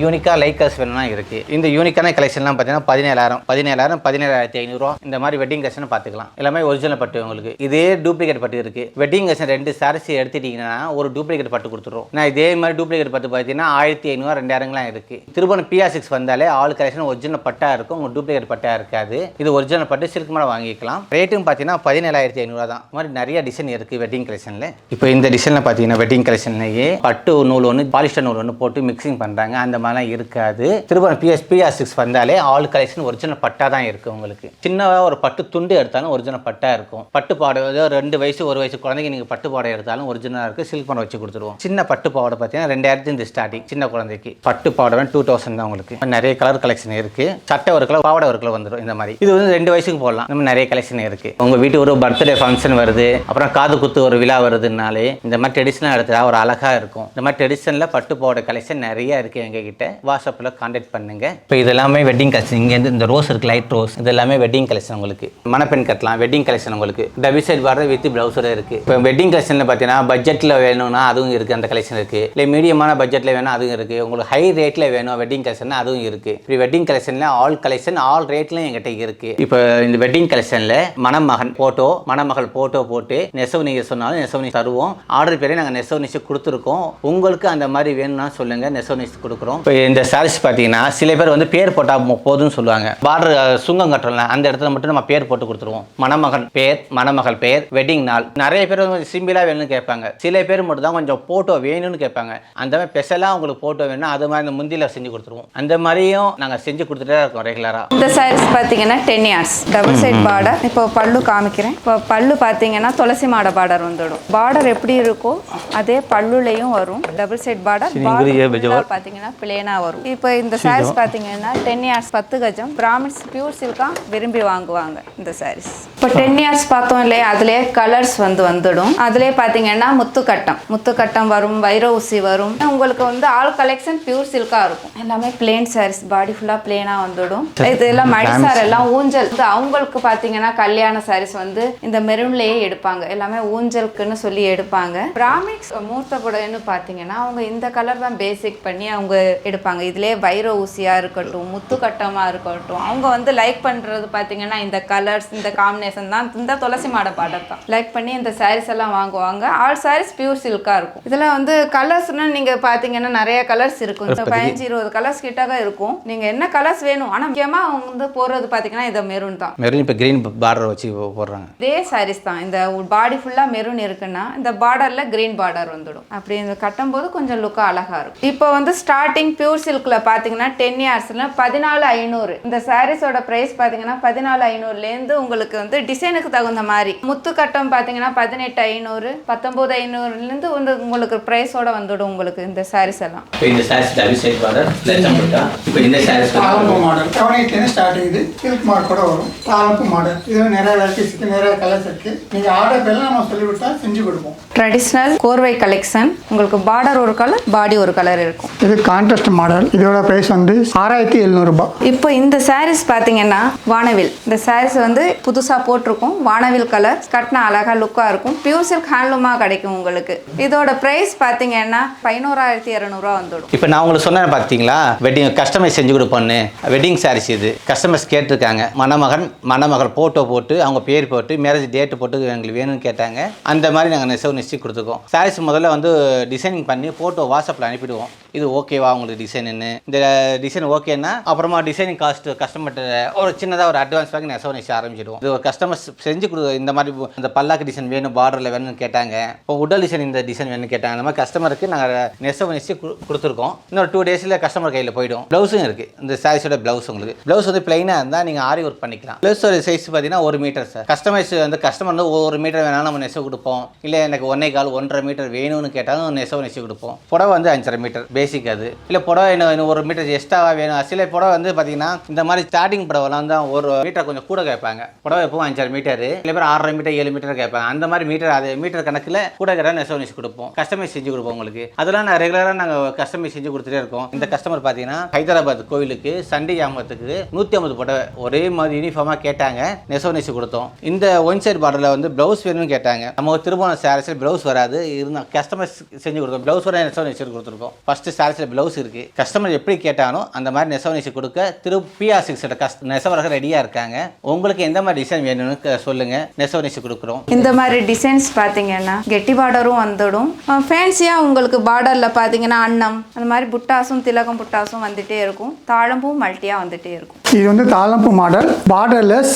யூனிக்காக லைட் கலர்ஸ் வேணும்னா இருக்குது. இந்த யூனிக்கான கலெக்ஷன்லாம் பார்த்தீங்கன்னா 17,500 இந்த மாதிரி வெட்டிங் கலெக்ஷன் பார்த்துக்கலாம். எல்லாமே ஒரிஜினல் பட்டு உங்களுக்கு. இதே டூப்ளிகேட் பட்டு இருக்குது. வெட்டிங் கலெக்ஷன் 2 சாரீஸ் எடுத்துட்டீங்கன்னா ஒரு டூப்ளிகேட் பட்டு கொடுத்துருவோம். நான் இதே மாதிரி டூப்ளிகேட் பட்டு பார்த்தீங்கன்னா 1,500 2,000 இருக்குது. திருப்பணம் PR6 வந்தாலே ஆல் கலெக்ஷன் ஒரிஜினல் பட்டா இருக்கும், உங்கள் டூப்ளிகேட் பட்டா இருக்காது. இது ஒரிஜினல் பட்டு சில்க் மேலே வாங்கிக்கலாம். ரேட்டும் பார்த்தீங்கன்னா 17,500 தான். இந்த மாதிரி நிறைய டிசைன் இருக்குது வெட்டிங் கலெக்ஷனில். இப்போ இந்த டிசைனில் பார்த்தீங்கன்னா வெட்டிங் கலெக்ஷன்லேயே பட்டு நூல் ஒன்று பாலிஸ்டர் நூல் ஒன்று போட்டு மிக்சிங் பண்ணுறாங்க, அந்த மாதிரிலாம் இருக்காது. திருப்பணம் PR6 வந்தாலே ஆல் கலெக்ஷன் ஒரிஜினல் பட்டா தான் இருக்குது உங்களுக்கு. சின்னதாக ஒரு பட்டு துண்டு எடுத்தாலும் ஒரிஜினல் பட்டா இருக்கும். பட்டு பாடை 2 வயசு 1 வயசு குழந்தைங்க நீங்கள் பட்டு பாடை எடுத்தாலும் ஒரிஜினலாக இருக்குது. சில்க் பண்ண வச்சு கொடுத்துருவோம். சின்ன பட்டு பாவாடை பார்த்தீங்கன்னா 2000 ஸ்டார்டிங். சின்ன குழந்தைக்கு பட்டு பாவாடை 2000 தான் உங்களுக்கு. நிறைய கலர் கலெக்ஷன் இருக்கு. சட்டை ஒரு கலர், பாவாடை ஒரு கலர் வந்துடும். இந்த மாதிரி இது வந்து 2 வயசுக்கு போடலாம். நம்ம நிறைய கலெக்ஷன் இருக்கு. உங்க வீட்டு ஒரு பர்த்டே ஃபங்க்ஷன் வருது, அப்புறம் காது குத்து ஒரு விழா வருதுனாலே இந்த மாதிரி ட்ரெடிஷனல் எடுத்தா ஒரு அழகா இருக்கும். இந்த மாதிரி ட்ரெடிஷனல்ல பட்டு பாவாடை கலெக்ஷன் நிறைய இருக்கு. எங்க கிட்ட வாட்ஸ்அப்ல கான்டாக்ட் பண்ணுங்க. இப்போ இதெல்லாமே வெட்டிங் கலெக்ஷன். இங்க இந்த ரோஸ் இருக்கு, லைட் ரோஸ், இது எல்லாமே வெட்டிங் கலெக்ஷன். உங்களுக்கு மணப்பெண் கட்டலாம் வெட்டிங் கலெக்ஷன். உங்களுக்கு டபுள் சைடு பார்டர் வித் பிளவுஸோட இருக்கு. இப்போ வெட்டிங் கலெக்ஷன்ல பார்த்தீங்கன்னா பட்ஜெட்ல வேணும்னா அதுவும் இருக்கு, அந்த கலெக்ஷன் இருக்கு. இல்லை மீடியமான பட்ஜெட்ல வேணும் அதுவும் இருக்கு. உங்களுக்கு ஹை ரேட்ல வேணும் வெட்டிங் கலெக்ஷன் அதுவும் இருக்கு. இப்படி வெட்டிங் கலெக்ஷன்ல ஆல் கலெக்ஷன் ஆல் ரேட்லயும் எங்கிட்ட இருக்கு. இப்போ இந்த வெட்டிங் கலெக்ஷன்ல மணமகன் போட்டோ மணமகள் போட்டோ போட்டு நெசவு நீங்க சொன்னாலும் நெசவு நீங்க தருவோம். ஆர்டர் பேரே நாங்கள் நெசவு நிச்சு கொடுத்துருக்கோம். உங்களுக்கு அந்த மாதிரி வேணும்னா சொல்லுங்க, நெசவு நிச்சு கொடுக்குறோம். இப்போ இந்த சாரீஸ் பார்த்தீங்கன்னா சில பேர் வந்து பேர் போட்டா போதும்னு சொல்லுவாங்க. பார்டர் சுங்கம் கட்டுறோம்ல அந்த இடத்துல மட்டும் நம்ம பேர் போட்டு கொடுத்துருவோம். மணமகன் பேர், மணமகள் பேர், வெட்டிங் நாள். நிறைய பேர் வந்து சிம்பிளா வேணும்னு கேட்பாங்க. சில பேர் மட்டும் தான் கொஞ்சம் போட்டோ வேணும்னு கேட்பாங்க. அந்த மாதிரி ஸ்பெஷலாக உங்களுக்கு போட்டோ வேணும்னா அது மாதிரி முந்தியில் செஞ்சு கொடுத்துருவோம். அந்த மாதிரியும் நாங்கள் செஞ்சு கொடுத்துட்டே இருக்கோம் ரெகுலராக. இந்த சாரீஸ் பார்த்தீங்கன்னா 10 yards டபுள் சைட் பார்டர். இப்போ பல்லு காமிக்கிறேன். இப்போ பல்லு பார்த்தீங்கன்னா துளசி மாடை பார்டர் வந்துடும். பார்டர் எப்படி இருக்கோ அதே பல்லுலையும் வரும். டபுள் சைட் பார்டர் பார்த்தீங்கன்னா பிளேனா வரும். இப்போ இந்த சாரீஸ் பார்த்தீங்கன்னா 10 yards 10 கஜம். பிராமின்ஸ் பியூர் சில்கா விரும்பி வாங்குவாங்க இந்த சாரீஸ். இப்போ 10 yards பார்த்தோம் இல்லையா, அதுலேயே கலர்ஸ் வந்துடும். அதுலேயே பார்த்தீங்கன்னா முத்துக்கட்டம் வரும், வைர ஊசி வரும். உங்களுக்கு வந்து ஆல் கலெக்ஷன் பியூர் சில்கா இருக்கும். எல்லாமே பிளேன் சாரீஸ், பாடி ஃபுல்லாக பிளேனாக வந்துடும். இதெல்லாம் மடிசார் எல்லாம் ஊஞ்சல். அவங்களுக்கு பார்த்தீங்கன்னா கல்யாண சாரீஸ் வந்து இந்த மெரூன்லேயே எடுப்பாங்க. எல்லாமே ஊஞ்சலுக்குன்னு சொல்லி எடுப்பாங்க. பிராமிக்ஸ் மூர்த்த புடவைன்னு பார்த்தீங்கன்னா அவங்க இந்த கலர் தான் பேசிக் பண்ணி அவங்க எடுப்பாங்க. இதுலேயே வைர ஊசியாக இருக்கட்டும், முத்துக்கட்டமாக இருக்கட்டும், அவங்க வந்து லைக் பண்ணுறது பார்த்தீங்கன்னா இந்த கலர்ஸ், இந்த காம்பினேஷன் தான். இந்த துளசி மாடை பாடர் தான் லைக் பண்ணி இந்த சாரீஸ் எல்லாம் வாங்குவாங்க. ஆல் சாரீஸ் பியூர் சில்கா இருக்கும். இதில் வந்து கலர்ஸ்னா நீங்கள் பார்த்தீங்கன்னா நிறைய கலர்ஸ் இருக்கும். 15-20 கலர்ஸ் கிட்டக்க இருக்கும். நீங்கள் என்ன கலர்ஸ் வேணும். ஆனால் முக்கியமாக அவங்க வந்து போடுறது பார்த்தீங்கன்னா இந்த மெரூன் தான். மெரூன் இப்போ கிரீன் பார்டர் வச்சு போடுறாங்க. இதே சாரீஸ் தான். இந்த பாடி ஃபுல்லாக மெரூன் இருக்குன்னா இந்த பார்டரில் கிரீன் பார்டர் வந்துடும். அப்படி இந்த கட்டும்போது கொஞ்சம் லுக்காக அழகாக இருக்கும். இப்போ வந்து ஸ்டார்டிங் பியூர் சில்கில் பார்த்தீங்கன்னா 10 yardsல 14,500. இந்த சாரீஸோட ப்ரைஸ் பார்த்தீங்கன்னா 14,500லேருந்து உங்களுக்கு வந்து டிசைனுக்கு தகுந்த மாதிரி. முத்துக்கட்டம் பார்த்தீங்கன்னா 18,500, 19,500லேருந்து வந்து உங்களுக்கு ப்ரைஸோட வந்துடும் உங்களுக்கு இந்த சாரீஸ் எல்லாம். இந்த சாரீஸ் டபுள் சைடு பார்டர் லட்சம் போட்டா. இப்போ இந்த சாரீஸ் தாளம்பூ மாடல் 7-8லேருந்து ஸ்டார்ட் ஆகுது. சில்க் மார்க் கூட வரும். தாளம்பூ மாடல் இது நிறைய வெரைட்டிஸ் இருக்கு, நிறைய கலர்ஸ் இருக்கு. நீங்கள் ஆர்டர் பேர்லாம் நம்ம சொல்லிவிட்டா செஞ்சு கொடுப்போம். ட்ரெடிஷ்னல் கோர்வை கலெக்ஷன். உங்களுக்கு பார்டர் ஒரு கலர், பாடி ஒரு கலர் இருக்கும். இது கான்ட்ராஸ்ட் மாடல். இதோட பிரைஸ் வந்து 6,700 ரூபாய். இப்போ இந்த சாரீஸ் பார்த்தீங்கன்னா வானவில். இந்த சாரீஸ் வந்து புதுசாக போட்டிருக்கோம். வானவில் கலர் கட்டினா அழகா லுக்காக இருக்கும். பியூர் சில்க் ஹேண்ட்லூமாக கிடைக்கும் உங்களுக்கு. இதோட ப்ரைஸ் பார்த்தீங்கன்னா 11,200 வந்துடும். இப்போ நான் உங்களுக்கு சொன்னேன் பார்த்தீங்களா, வெட்டிங் கஸ்டமைஸ் செஞ்சு கொடுப்போன்னு. வெட்டிங் சாரீஸ் இது கஸ்டமர்ஸ் கேட்டிருக்காங்க. மணமகன் மணமகள் போட்டோ போட்டு அவங்க பேர் போட்டு மேரேஜ் டேட்டு போட்டு எங்களுக்கு வேணும்னு கேட்டாங்க. அந்த மாதிரி நாங்கள் நெசவு நிச்சயம் கொடுத்துருக்கோம். சாரீஸ் முதல்ல வந்து டிசைனிங் பண்ணி ஃபோட்டோ வாட்ஸ்அப்பில் அனுப்பிடுவோம். இது ஓகேவா உங்களுக்கு டிசைனுன்னு. இந்த டிசைன் ஓகேன்னா அப்புறமா டிசைனிங் காஸ்ட் கஸ்டமர்கிட்ட ஒரு சின்னதாக ஒரு அட்வான்ஸ் வாங்கி நெசவு நிச்சயம் ஆரம்பிச்சிடுவோம். இது ஒரு கஸ்டமர்ஸ் செஞ்சு இந்த மாதிரி இந்த பல்லாக்கு டிசைன் வேணும், பார்டரில் வேணும்னு கேட்டாங்க. இப்போ உடல் டிசைன் இந்த டிசைன் வேணும்னு கேட்டாங்க. அந்த மாதிரி கஸ்டமருக்கு நாங்கள் நெசவு நிச்சயம் கொடுத்துருக்கோம். இன்னொரு 2 daysல கஸ்டமர் கையில் போய்டும். ப்ளவுஸும் இருக்குது. இந்த சாரீஸோட ப்ளவுஸ் உங்களுக்கு ப்ளவுஸ் வந்து பிளைனாக இருந்தால் நீங்கள் ஆரி ஒர்க் பண்ணிக்கலாம். ப்ளவுஸோட சைஸ் பார்த்தீங்கன்னா 1 மீட்டர் சார். கஸ்டமைஸ் வந்து கஸ்டமர் வந்து 1 மீட்டர் வேணாலும் நம்ம நெசவு கொடுப்போம். இல்லை எனக்கு 1.25-1.5 மீட்டர் வேணும்னு கேட்டாலும் நெசவு நெசவு கொடுப்போம். புடவை வந்து 5.5 மீட்டர் பேசிக் அது. இல்லை புடவை இன்னும் 1 மீட்டர் எக்ஸ்ட்ராவாக வேணும். சில புடவை வந்து பார்த்தீங்கன்னா இந்த மாதிரி ஸ்டார்டிங் புடவைலாம் தான் 1 மீட்டர் கொஞ்சம் கூட கேட்பாங்க. புடவை எப்பவும் 5.5 மீட்டர், சில பேர் 6.5 மீட்டர் 7 மீட்டர் கேட்பாங்க. அந்த மாதிரி மீட்டர் அது மீட்டர் கணக்கில் கூட கேட்டால் நெசவு நெசவு கொடுப்போம். கஸ்டமைஸ் செஞ்சு கொடுப்போம் உங்களுக்கு. அதெல்லாம் நான் ரெகுலராக நாங்கள் கஸ்டமைஸ் செஞ்சு கொடுத்துட்டே இருக்கோம். இந்த கஸ்டமர் பார்த்தீங்கன்னா ஹைதராபாத் கோவிலுக்கு சண்டே ஜாமத்துக்கு 150 புடவை ஒரே மாதிரி யூனிஃபார்மாக கேட்டாங்க. நெசவு நெசவு கொடுத்தோம். இந்த ஒன் சைடு பார்டரில் வந்து ப்ளவுஸ் வேணும்னு கேட்டாங்க. நம்ம திருமணம் சாரீஸில் ப்ளவுஸ் வராது, இருந்தால் கஸ்டமர்ஸ் செஞ்சு கொடுத்தோம். ப்ளவுஸ் வர நெசவு நெசவு கொடுத்துருக்கோம். ஃபஸ்ட்டு சாரீஸில் ப்ளவுஸ் இருக்குது. கஸ்டமர் எப்படி கேட்டாலும் அந்த மாதிரி நெசவு நெசவு கொடுக்க PR6 நெசவர்கள் ரெடியாக இருக்காங்க. உங்களுக்கு எந்த மாதிரி டிசைன் வேணும்னு சொல்லுங்கள், நெசவு நெசவு கொடுக்குறோம். இந்த மாதிரி டிசைன்ஸ் பார்த்தீங்கன்னா கெட்டி பார்டரும் வந்துடும். ஃபேன்சியாக உங்களுக்கு பார்டரில் பார்த்தீங்கன்னா அன்னம் அந்த மாதிரி புட்டாஸும் திலகம் புட்டாஸும் வந்துகிட்டே இருக்கும். தாழம்பூ மல்ட்டியாக வந்துகிட்டே இருக்கும். இது வந்து தாளம்பூ மாடல், பார்டர்லெஸ்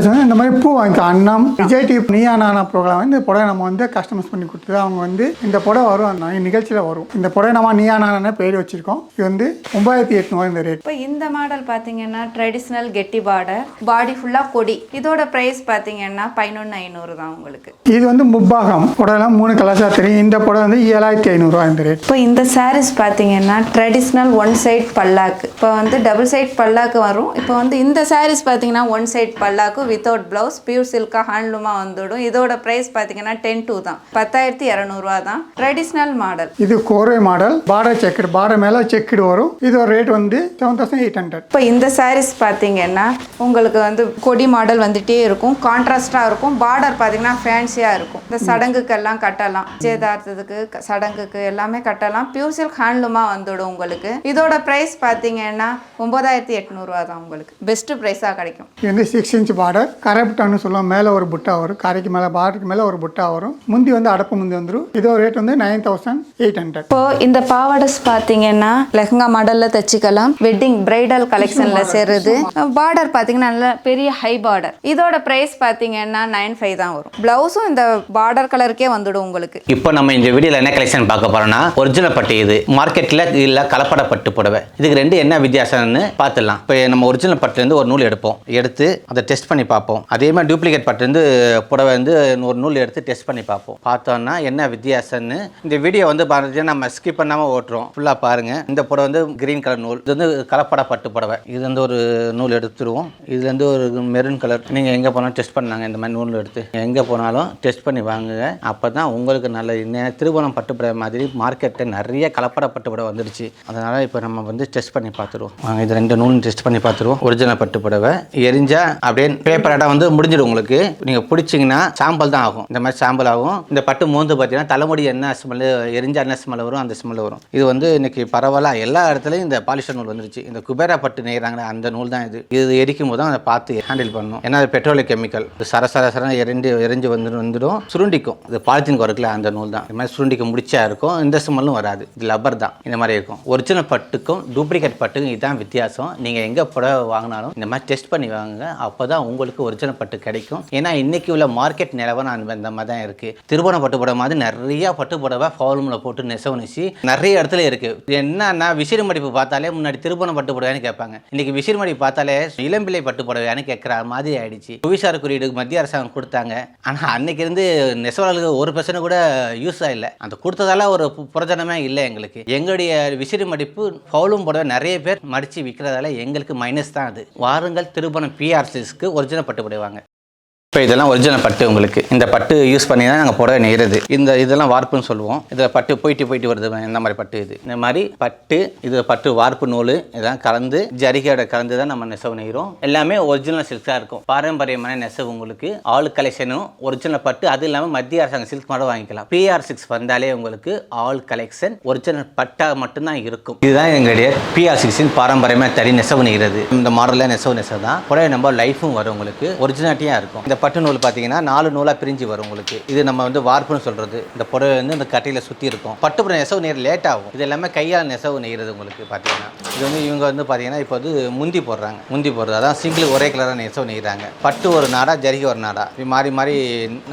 வந்து இந்த மாதிரி பூ வாங்கிக்கோ. அண்ணம் விஜய் டிவி நீயா நானா ப்ரோக்ராம் வந்து இந்த புடவை நம்ம வந்து கஸ்டமைஸ் பண்ணி கொடுத்தது. அவங்க வந்து இந்த புடவை வரும், அந்த நிகழ்ச்சியில் வரும். இந்த புடவை நம்ம நீயா நானா பேர் வச்சிருக்கோம். இது வந்து 9800 இந்த ரேட். இப்போ இந்த மாடல் பார்த்தீங்கன்னா ட்ரெடிஷ்னல் கெட்டி பார்டர், பாடி ஃபுல்லாக கொடி. இதோட ப்ரைஸ் பார்த்தீங்கன்னா 11,500 தான் உங்களுக்கு. இது வந்து முப்பாகம் புடவைலாம் 3 கலர்ஸாக தெரியும். இந்த புடவை வந்து 7500 இந்த ரேட். இப்போ இந்த சாரீஸ் பார்த்தீங்கன்னா ட்ரெடிஷ்னல் ஒன் சைட் பல்லாக்கு. இப்போ வந்து டபுள் சைட் பல்லாக்கு வரும். இப்போ வந்து இந்த சாரீஸ் பார்த்தீங்கன்னா ஒன் சைட் பல்லாக்கு வித்தவுட் ப்ளவுஸ், பியூர் சில்கா ஹேண்ட்லூமாக வந்துடும். இதோட ப்ரைஸ் பார்த்தீங்கன்னா 10,200 தான், 10,200 தான். Traditional model. இது கோரை மாடல், பார்டர் செக்குடு, பார்டர் மேலே செக்குடு வரும். இதோட ரேட் வந்து 7,800. இப்போ இந்த சாரீஸ் பார்த்தீங்கன்னா உங்களுக்கு வந்து கொடி மாடல் வந்துட்டே இருக்கும், கான்ட்ராஸ்டாக இருக்கும். பார்டர் பார்த்தீங்கன்னா ஃபேன்சியாக இருக்கும். இந்த சடங்குக்கெல்லாம் கட்டலாம், நிச்சயதார்த்தத்துக்கு சடங்குக்கு எல்லாமே கட்டலாம். பியூர் சில்க் ஹேண்ட்லூமாக வந்துடும் உங்களுக்கு. இதோட ப்ரைஸ் பார்த்தீங்கன்னா 9,800 தான் உங்களுக்கு. பெஸ்ட் ப்ரைஸாக கிடைக்கும். இது வந்து 6 இன்ச் பார்டர், கரைப்புட்டான்னு சொல்லுவோம். மேலே ஒரு புட்டா வரும், கரைக்கு மேலே பார்டருக்கு மேலே ஒரு புட்டா வரும். முந்தி வந்து அடப்பு முந்தி வந்துடும். இதோட ரேட் வந்து 9,800. இப்போ இந்த பாவாடஸ் பார்த்தீங்கன்னா லெஹங்கா மாடலில் தைச்சிக்கலாம். வெட்டிங் பிரைடல் கலெக்ஷனில் சேருது. பார்டர் பார்த்தீங்கன்னா நல்ல பெரிய ஹை பார்டர். இதோட ப்ரைஸ் பார்த்தீங்கன்னா 9,500 தான் வரும். ப்ளவுஸும் இந்த பார்டர் கலருக்கே வந்துடும் உங்களுக்கு. இப்போ நம்ம இந்த வீடியோவில் என்ன கலெக்ஷன் பார்க்க போறோம்னா, ஒரிஜினல் பட்டு. இது மார்க்கெட்டில் இல்லை கலப்பட பட்டு புடவை. இதுக்கு ரெண்டு என்ன வித்தியாசம்னு பார்த்துடலாம். இப்போ நம்ம ஒரிஜினல் பட்டுலேருந்து ஒரு நூல் எடுத்து அதை டெஸ்ட் பண்ணி பார்ப்போம். அதே மாதிரி டூப்ளிகேட் பட்டுலேருந்து புடவை வந்து ஒரு நூல் எடுத்து டெஸ்ட் பண்ணி பார்ப்போம். பார்த்தோன்னா என்ன வித்தியாசம்னு இந்த வீடியோ வந்து பார்த்தீங்கன்னா நம்ம ஸ்கிப் பண்ணாமல் ஓட்டுறோம். ஃபுல்லாக பாருங்கள். இந்த புடவை வந்து கிரீன் கலர் நூல். இது வந்து கலப்பட பட்டு புடவை. இது வந்து ஒரு நூல் எடுத்துருவோம். இது வந்து ஒரு மெரூன் கலர். நீங்கள் எங்கே போனாலும் டெஸ்ட் பண்ணாங்க. இந்த மாதிரி நூல் எடுத்து எங்கே போனாலும் டெஸ்ட் பண்ணி வாங்குங்க. அப்போ தான் உங்களுக்கு நல்ல திருவோணம் பட்டு புடவை மாதிரி மார்க்கெட்டில் நிறைய கலப்பட பட்டு புடவை வந்துடுச்சு. அதனால் இப்போ நம்ம வந்து டெஸ்ட் பண்ணி பார்த்துருவோம். இது ரெண்டு நூலும் டெஸ்ட் பண்ணி பார்த்துருவோம். ஒரிஜினல் பட்டு புடவை எரிஞ்சா அப்படியே பேப்பர் ஆட்டா வந்து முடிஞ்சிடும் உங்களுக்கு. நீங்கள் பிடிச்சிங்கன்னா சாம்பல் தான் ஆகும். இந்த மாதிரி சாம்பல் ஆகும். இந்த பட்டு மோந்து பார்த்தீங்கன்னா தலைமுடி என்ன ஸ்மெல், எரிஞ்சா என்ன ஸ்மெல் வரும், அந்த ஸ்மெல் வரும். இது வந்து இன்னைக்கு பரவாயில்ல எல்லா இடத்துலையும் இந்த பாலிஸ்டர் நூல் வந்துருச்சு. இந்த குபேரா பட்டு நெய்கிறாங்களே அந்த நூல் தான் இது. இது எரிக்கும் போது தான் அதை பார்த்து ஹேண்டில் பண்ணணும். ஏன்னா அது பெட்ரோலிக் கெமிக்கல். சர எரிஞ்சு வந்துடும், சுருண்டிக்கும். இது பாலித்தீன் குறைக்கல அந்த நூல் தான். இந்த மாதிரி சுருண்டிக்க முடிச்சா இருக்கும். இந்த ஸ்மெல்லும் வராது. இது லப்பர் தான். இந்த மாதிரி இருக்கும். ஒரிஜினல் பட்டுக்கும் டூப்ளிகேட் பட்டுக்கும் இதுதான் வித்தியாசம். நீங்கள் எங்கே புடவை வாங்கினாலும் இந்த மாதிரி டெஸ்ட் பண்ணி வாங்குங்க. அப்போ தான் உங்களுக்கு ஒரிஜினல் பட்டு கிடைக்கும். ஏன்னா இன்னைக்கு உள்ள மார்க்கெட் நிலவரம் இந்த மாதிரி தான் இருக்குது. திருவோணம் பட்டு புடவை மாதிரி நிறைய பட்டு புடவை ஃபாலூமில் போட்டு நெசவு நிறைய இடத்துல இருக்குது. என்னன்னா விசிறி மடிப்பு பார்த்தாலே முன்னாடி திருவோணம் பட்டு புடவைன்னு கேட்பாங்க. இன்னைக்கு விசிறி மடிப்பு பார்த்தாலே இளம்பிள்ளை பட்டு புடவையானு கேட்குற மாதிரி ஆயிடுச்சு. புவிசார் குறியீடு மத்திய அரசாங்கம் கொடுத்தாங்க. ஆனால் அன்னைக்கு இருந்து நெசவாளர்களுக்கு 1% கூட யூஸ் ஆகலை. அந்த கொடுத்ததால ஒரு பிரயோஜனமே இல்லை எங்களுக்கு. எங்களுடைய விசிறி மடிப்பு ஃபவுலும் புடவை நிறைய பேர் மடித்து விற்கிறதால எங்களுக்கு மைனஸ் தான் அது. வாருங்கள் திருப்பணம் PRCSக்கு ஒரிஜினல் பட்டு புடவைவாங்க. இப்போ இதெல்லாம் ஒரிஜினல் பட்டு. உங்களுக்கு இந்த பட்டு யூஸ் பண்ணி தான் நாங்கள் புடவை நெய்கிறது. இதெல்லாம் வார்ப்புன்னு சொல்லுவோம். இதில் பட்டு போயிட்டு வருது. இந்த மாதிரி பட்டு இது. இந்த மாதிரி பட்டு இது பட்டு வார்ப்பு நூல் இதெல்லாம் கலந்து ஜரிகையோட கலந்து தான் நம்ம நெசவு நெய்கிறோம். எல்லாமே ஒரிஜினல் சில்காக இருக்கும். பாரம்பரியமான நெசவு. உங்களுக்கு ஆல் கலெக்ஷனும் ஒரிஜினல் பட்டு. அது இல்லாமல் மத்திய அரசாங்க சில்க் மாடல் வாங்கிக்கலாம். PR6 வந்தாலே உங்களுக்கு ஆல் கலெக்ஷன் ஒரிஜினல் பட்டாக மட்டும்தான் இருக்கும். இதுதான் எங்களுடைய PR6 பாரம்பரியமாக தறி நெசவு நெய்கிறது. இந்த மாடலில் நெசவு தான் புடவை நம்ம லைஃபும் வரும். உங்களுக்கு ஒரிஜினாலிட்டியாக இருக்கும். இந்த பட்டு நூல் பார்த்தீங்கன்னா 4 நூலாக பிரிஞ்சு வரும் உங்களுக்கு. இது நம்ம வந்து வார்ப்புன்னு சொல்கிறது. இந்த புடவை வந்து இந்த கட்டையில் சுற்றி இருக்கும். பட்டு புடவை நெசவு நெய்ய லேட் ஆகும். இது எல்லாமே கையால் நெசவு நெய்கிறது உங்களுக்கு பார்த்தீங்கன்னா. இது வந்து இவங்க வந்து பார்த்தீங்கன்னா இப்போ வந்து முந்தி போடுறது. அதான் சிங்கிள் ஒரே கலராக நெசவு நெய்கிறாங்க. பட்டு ஒரு நாடா, ஜரிகை ஒரு நாடா, இது மாறி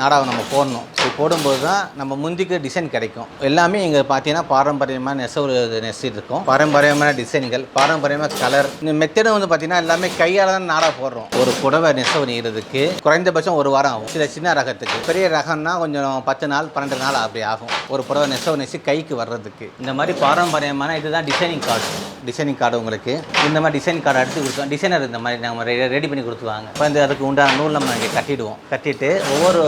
நாடாவை நம்ம போடணும். இது போடும்போது தான் நம்ம முந்திக்கு டிசைன் கிடைக்கும். எல்லாமே இங்கே பார்த்தீங்கன்னா பாரம்பரியமாக நெசவு இருக்கும். பாரம்பரியமான டிசைன்கள், பாரம்பரியமான கலர். இந்த மெத்தடும் வந்து பார்த்தீங்கன்னா எல்லாமே கையால் தான் நாடா போடுறோம். ஒரு புடவை நெசவு நெய்கிறதுக்கு குறைந்தபட்சம் ஒரு வாரம் ஆகும். சின்ன ரகத்துக்கு. பெரிய ரகம்னா கொஞ்சம் 10 நாள் 12 நாள் அப்படி ஆகும். ஒரு புடவை நெசவு நெசி கைக்கு வர்றதுக்கு. இந்த மாதிரி பாரம்பரியமான இதுதான் டிசைனிங் கார்டு உங்களுக்கு. இந்த மாதிரி டிசைன் கார்டு எடுத்து கொடுத்துருவோம். டிசைனர் இந்த மாதிரி நம்ம ரெடி பண்ணி கொடுத்துருவாங்க. இப்போ வந்து அதுக்கு உண்டான நூல் நம்ம இங்கே கட்டிட்டு ஒவ்வொரு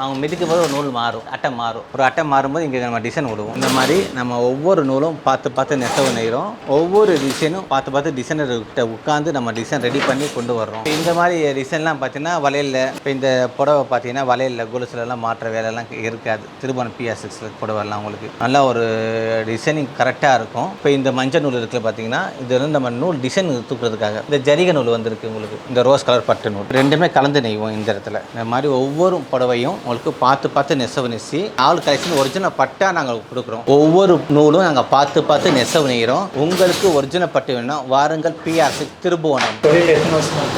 அவங்க மிதிக்கும் போது ஒரு நூல் மாறும், அட்டை மாறும். ஒரு அட்டை மாறும்போது இங்கே நம்ம டிசைன் விடுவோம். இந்த மாதிரி நம்ம ஒவ்வொரு நூலும் பார்த்து நெசவு நெய்கிறோம். ஒவ்வொரு டிசைனும் பார்த்து டிசைனர் கிட்ட உட்காந்து நம்ம டிசைன் ரெடி பண்ணி கொண்டு வர்றோம். இந்த மாதிரி டிசைன்லாம் பார்த்தீங்கன்னா வளையலில் இப்போ இந்த புடவை பார்த்தீங்கன்னா வலையில் கொலுசுலலாம் மாற்ற வேலையெல்லாம் இருக்காது. திருபுவனம் PR6 புடவைலாம் உங்களுக்கு நல்லா ஒரு டிசைனிங் கரெக்டாக இருக்கும். இப்போ இந்த மஞ்சள் நூல் இருக்குல்ல பார்த்தீங்கன்னா இது வந்து நம்ம நூல் டிசைன் தூக்குறதுக்காக இந்த ஜரிகை நூல் வந்திருக்கு உங்களுக்கு. இந்த ரோஸ் கலர் பட்டு நூல் ரெண்டுமே கலந்து நெய்வோம் இந்த இடத்துல. இந்த மாதிரி ஒவ்வொரு புடவையும் உங்களுக்கு பார்த்து நெசவு நெசி ஆள் கலெக்ஷன் ஒரிஜினல் பட்டா நாங்கள் கொடுக்குறோம். ஒவ்வொரு நூலும் நாங்கள் பார்த்து நெசவு நெய்கிறோம். உங்களுக்கு ஒரிஜினல் பட்டு வேணும்னா வாருங்கள் PR6 திருபுவனம்.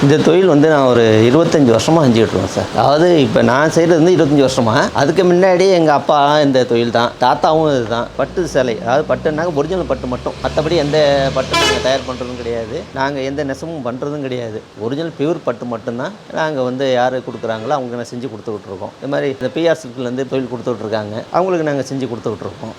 இந்த தொழில் வந்து நான் ஒரு 25 வருஷமாக செஞ்சுக்கிட்டு இருக்கேன் சார். அதாவது இப்போ நான் செய்கிறது வந்து 25 வருஷமாக. அதுக்கு முன்னாடி எங்கள் அப்பா இந்த தொழில் தான், தாத்தாவும் இது தான். பட்டு சேலை, அதாவது பட்டுனாக்க ஒரிஜினல் பட்டு மட்டும், மற்றபடி எந்த பட்டு நாங்கள் தயார் பண்ணுறதும் கிடையாது, நாங்கள் எந்த நெசமும் பண்ணுறதும் கிடையாது. ஒரிஜினல் பியூர் பட்டு மட்டும்தான் நாங்கள் வந்து யார் கொடுக்குறாங்களோ அவங்க நான் செஞ்சு கொடுத்துட்ருக்கோம். இது மாதிரி இந்த PR6 தொழில் கொடுத்துட்ருக்காங்க, அவங்களுக்கு நாங்கள் செஞ்சு கொடுத்துட்ருக்கோம்.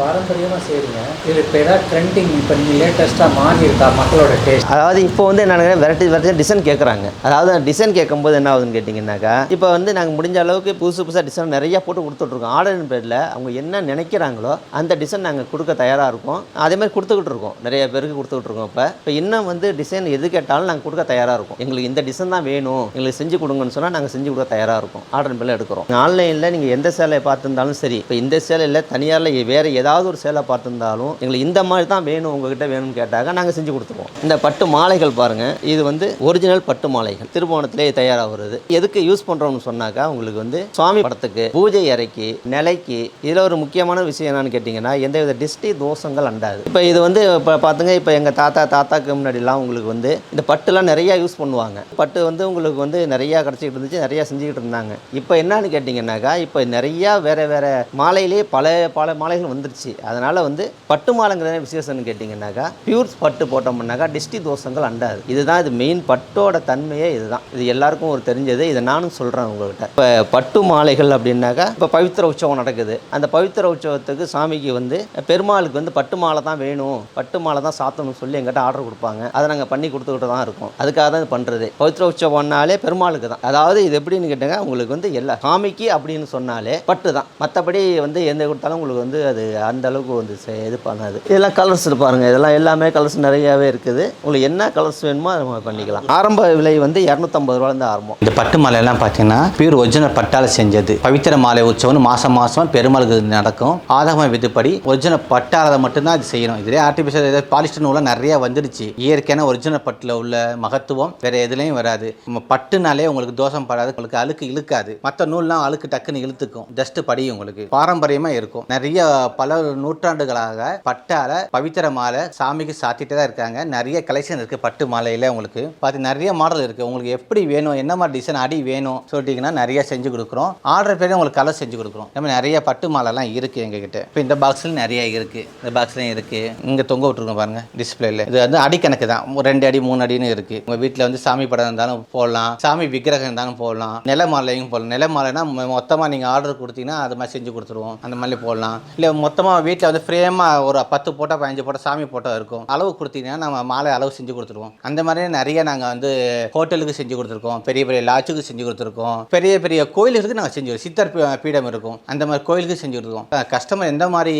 பாரம்பரியமாக செய்கிறீங்க, இது இப்போ ஏதாவது ட்ரெண்டிங் இப்போ நீங்கள் லேட்டஸ்ட்டாக மாறி இருக்கா மக்களோட டேஸ்ட்? அதாவது இப்போ வந்து என்ன வெரைட்டி டிசைன் கேட்குறாங்க. அதாவது டிசைன் கேட்கும்போது என்ன ஆகுதுன்னு கேட்டிங்கன்னாக்கா, இப்போ வந்து நாங்கள் முடிஞ்ச அளவுக்கு புதுசாக டிசைன் நிறையா போட்டு கொடுத்துட்ருக்கோம். ஆர்டரின் பேரில் அவங்க என்ன நினைக்கிறாங்களோ அந்த டிசைன் நாங்கள் கொடுக்க தயாராக இருக்கோம். அதே மாதிரி கொடுத்துக்கிட்டு இருக்கோம், நிறைய பேருக்கு கொடுத்துக்கிட்டு இருக்கோம். இப்போ இன்னும் வந்து டிசைன் எது கேட்டாலும் நாங்கள் கொடுக்க தயாராக இருக்கும். எங்களுக்கு இந்த டிசைன் தான் வேணும், எங்களுக்கு செஞ்சு கொடுங்கன்னு சொன்னால் நாங்கள் செஞ்சு கொடுக்க தயாராக இருக்கும். ஆர்டரின் பேரில் எடுக்கிறோம். ஆன்லைனில் நீங்கள் எந்த சேலையை பார்த்துருந்தாலும் சரி, இப்போ இந்த சேலையில் தனியாரில் வேறு ஏதாவது ஒரு சேலை பார்த்துருந்தாலும் எங்களுக்கு இந்த மாதிரி தான் வேணும், உங்ககிட்ட வேணும்னு கேட்டாங்க நாங்கள் செஞ்சு கொடுத்துருவோம். இந்த பட்டு மாலைகள் பாருங்கள், இது வந்து ஒரிஜினல் பட்டு மாலைகள் திருபுவனத்திலே தயாராக வருது. எதுக்கு யூஸ் பண்ணுறோம்னு சொன்னாக்கா, உங்களுக்கு வந்து சுவாமி படத்துக்கு, பூஜை அறைக்கு, நிலைக்கு. இதில் ஒரு முக்கியமான விஷயம் என்னன்னு கேட்டிங்கன்னா, எந்தவித டிஸ்டி தோஷங்கள் அண்டாது. இப்போ இது வந்து இப்போ பார்த்துங்க, இப்போ எங்கள் தாத்தாக்கு முன்னாடிலாம் உங்களுக்கு வந்து இந்த பட்டுலாம் நிறையா யூஸ் பண்ணுவாங்க. பட்டு வந்து உங்களுக்கு வந்து நிறையா கிடச்சிக்கிட்டு இருந்துச்சு, நிறையா செஞ்சுக்கிட்டு இருந்தாங்க. இப்போ என்னன்னு கேட்டிங்கன்னாக்கா, இப்போ நிறையா வேறு மாலையிலே பல மாலைகள் வந்துருச்சு. அதனால் வந்து பட்டு மாலைங்கிற விசேஷம்னு கேட்டிங்கன்னாக்கா, பியூர் பட்டு போட்டோம்னாக்கா டிஸ்டி தோஷங்கள் அண்டாது. இதுதான் இது மெயின் பட்டோட தன்மையே இதுதான். இது எல்லாருக்கும் ஒரு தெரிஞ்சது, இதை நானும் சொல்கிறேன் உங்கள்கிட்ட. இப்போ பட்டு மாலைகள் அப்படின்னாக்கா, இப்போ பவித்திர உற்சவம் நடக்குது. அந்த பவித்திர உற்சவத்துக்கு சாமிக்கு வந்து பெருமாளுக்கு வந்து பட்டு மாலை தான் வேணும், பட்டு மாலை தான் சாத்தணும்னு சொல்லி எங்கிட்ட ஆர்டர் கொடுப்பாங்க. அதை நாங்கள் பண்ணி கொடுத்துக்கிட்டு தான் இருக்கோம். அதுக்காக தான் இது பண்ணுறது. பவித்திர உற்சவம்னாலே பெருமாளுக்கு தான். அதாவது இது எப்படின்னு கேட்டாங்க, உங்களுக்கு வந்து எல்லா சாமிக்கு அப்படின்னு சொன்னாலே பட்டு தான். மற்றபடி வந்து எந்த கொடுத்தாலும் உங்களுக்கு வந்து அது அந்த அளவுக்கு வந்து இது பண்ணாது. இதெல்லாம் கலர்ஸ் பாருங்கள், இதெல்லாம் எல்லாமே கலர்ஸ் நிறையாவே இருக்குது. உங்களுக்கு என்ன கலர்ஸ் வேணுமோ அதை நம்ம பண்ணிக்கலாம். ஆரம்ப விலை வந்து 250 ரூபாயிலேருந்து ஆரம்பம். இந்த பட்டு மாலையெல்லாம் பார்த்தீங்கன்னா பியூர் ஒரிஜினல் பட்டால் செஞ்சது. பவித்திர மாலை உற்சவம் மாதம் பெருமாளுக்கு நடக்கும். ஆதம விதிப்படி ஒரிஜினல் பட்டால் மட்டும்தான் அது செய்யணும். இதுலேயே ஆர்டிஃபிஷியல் ஏதாவது பாலிஸ்டர் நூலாம் நிறையா வந்துடுச்சு. இயற்கையான ஒரிஜினல் பட்டில் உள்ள மகத்துவம் வேறு எதுலேயும் வராது. நம்ம பட்டுனாலே உங்களுக்கு தோஷம் படாது, உங்களுக்கு அழுக்கு இழுக்காது. மற்ற நூல்லாம் அழுக்கு டக்குன்னு இழுத்துக்கும், டஸ்ட் படியும். உங்களுக்கு பாரம்பரியமாக இருக்கும். நிறைய பல நூற்றாண்டுகளாக பட்டால பவித்திர மாலை சாமிக்கு சாத்திட்டு தான் இருக்காங்க. நிறைய கலெக்ஷன் இருக்குது பட்டு மாலையில். உங்களுக்கு பார்த்து நிறைய மாடல் இருக்குது. உங்களுக்கு எப்படி வேணும், என்ன மாதிரி டிசைன் அடி வேணும் சொல்லிட்டீங்கன்னா நிறைய செஞ்சு கொடுக்குறோம். ஆர்டர் பேர் உங்களுக்கு கலர் செஞ்சு கொடுக்குறோம். நம்ம நிறைய பட்டு மாலைலாம் இருக்குது எங்ககிட்ட. இப்போ இந்த பாக்ஸில் நிறைய இருக்குது, இந்த பாக்ஸ்லையும் இருக்குது. இங்கே தொங்க விட்டுருக்கோம் பாருங்கள் டிஸ்பிளேல. இது வந்து அடிக்கணக்கு தான், 2 அடி 3 அடின்னு இருக்குது. உங்கள் வீட்டில் வந்து சாமி படம் இருந்தாலும் போடலாம், சாமி விக்கிரகம் இருந்தாலும் போடலாம், நில மாலையும் போடலாம். நில மாலைனா மொத்தமாக நீங்கள் ஆர்டர் கொடுத்தீங்கன்னா அது மாதிரி செஞ்சு கொடுத்துருவோம். அந்த மாதிரி போடலாம். இல்லை மொத்தமாக வீட்டில் வந்து ஃப்ரேமாக ஒரு 10 போட்டோ 15 போட்டோ சாமி போட்டோ இருக்கும், அளவு கொடுத்தீங்கன்னா நம்ம மாலை அளவு செஞ்சு கொடுத்துருவோம். அந்த மாதிரி நிறைய நாங்கள் வந்து ஹோட்டலுக்கு செஞ்சு கொடுத்துருக்கோம், பெரிய லாட்ஜுக்கு செஞ்சு கொடுத்துருக்கோம், பெரிய கோயிலுக்கு நாங்கள் செஞ்சு சித்தர் பீடம் இருக்கும், அந்த மாதிரி கோயிலுக்கு செஞ்சு கொடுத்துருக்கோம். கஸ்டமர் எந்த மாதிரி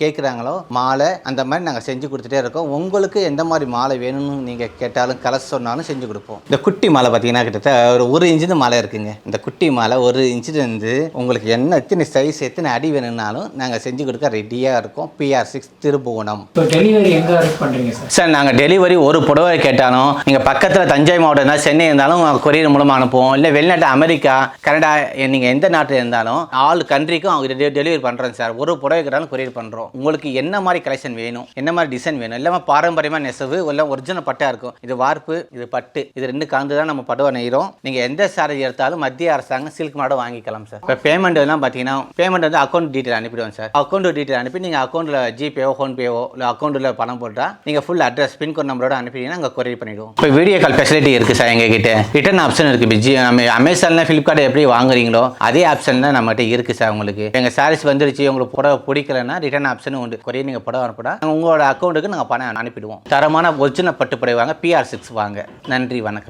கேட்குறாங்களோ மாலை அந்த மாதிரி நாங்கள் செஞ்சு கொடுத்துட்டே இருக்கோம். உங்களுக்கு எந்த மாதிரி மாலை வேணும்னு நீங்கள் கேட்டாலும் கலர் சொன்னாலும் செஞ்சு கொடுப்போம். இந்த குட்டி மாலை பார்த்தீங்கன்னா கிட்டத்தட்ட ஒரு இன்ச்சு மாலை இருக்குங்க. இந்த குட்டி மாலை 1 இன்ச்சிலேருந்து உங்களுக்கு என்ன எத்தனை சைஸ் எத்தனை அடி வேணும்னாலும் நாங்கள் செஞ்சு கொடுக்க ரெடியாக இருக்கோம். PR6 திருபுவனம். இப்போ டெலிவரி எங்கே பண்ணுறீங்க சார்? சார் நாங்கள் டெலிவரி ஒரு புடவை கேட்டாலும் நீங்கள் பக்கத்தில் தஞ்சை மாவட்டம் இருந்தாலும் சென்னை இருந்தாலும் கொரியர் மூலமாக அனுப்புவோம். இல்லை வெளிநாட்டு அமெரிக்கா கனடா நீங்கள் எந்த நாட்டில் இருந்தாலும் ஆல் கண்ட்ரிக்கும் அவங்க டெலிவரி பண்ணுறோம் சார். ஒரு புடவை கேட்டாலும் கொரியர் பண்ணுறோம். உங்களுக்கு என்ன மாதிரி கலெக்ஷன் வேணும், என்ன மாதிரி டிசைன் வேணும், இல்லாமல் பாரம்பரியமாக நெசவு இல்லை ஒரிஜினல் பட்டாக இருக்கும். இது வார்ப்பு, இது பட்டு, இது 2 கலந்து தான் நம்ம படுவை நெய்கிறோம். நீங்கள் எந்த சாரி எடுத்தாலும் மத்திய அரசாங்கம் சில்க் மாடல் வாங்கிக்கலாம் சார். இப்போ பேமெண்ட் எல்லாம் பார்த்தீங்கன்னா பேமெண்ட் வந்து அக்கௌண்ட் டீட்டெயில் அனுப்பிடுவோம் சார். அக்கௌண்ட் டீட்டெயில் அனுப்பி நீங்கள் அக்கௌண்ட்டில் ஜிபேவோ ஃபோன்பேவோ இல்லை அக்கௌண்ட்டில் பணம் போட்டால் நீங்கள் ஃபுல் அட்ரஸ் பின்கோட் நம்பரோட அனுப்பிட்டீங்கன்னா நாங்கள் கொரியர் பண்ணிவிடுவோம். இப்போ வீடியோ கால் ஃபெசிலிட்டி இருக்குது சார் எங்ககிட்ட. ரிட்டர்ன் ஆப்ஷன் இருக்குது. நம்ம அமேசானில் ஃப்ளிப்கார்ட் எப்படி வாங்குறீங்களோ அதே ஆப்ஷன் தான் நம்மகிட்ட இருக்குது சார். உங்களுக்கு எங்கள் சாரீஸ் வந்துருச்சு, உங்களுக்கு புடவை பிடிக்கலன்னா ரிட்டர்ன் ஆப்ஷனும் உண்டு. கொரியர் நீங்கள் புடவை அனுப்பினா உங்களோட அக்கௌண்ட்டுக்கு நாங்கள் பணம் அனுப்பிடுவோம். தரமான ஒரிஜினல் பட்டு புடவை வாங்க, PR6 வாங்க. நன்றி, வணக்கம்.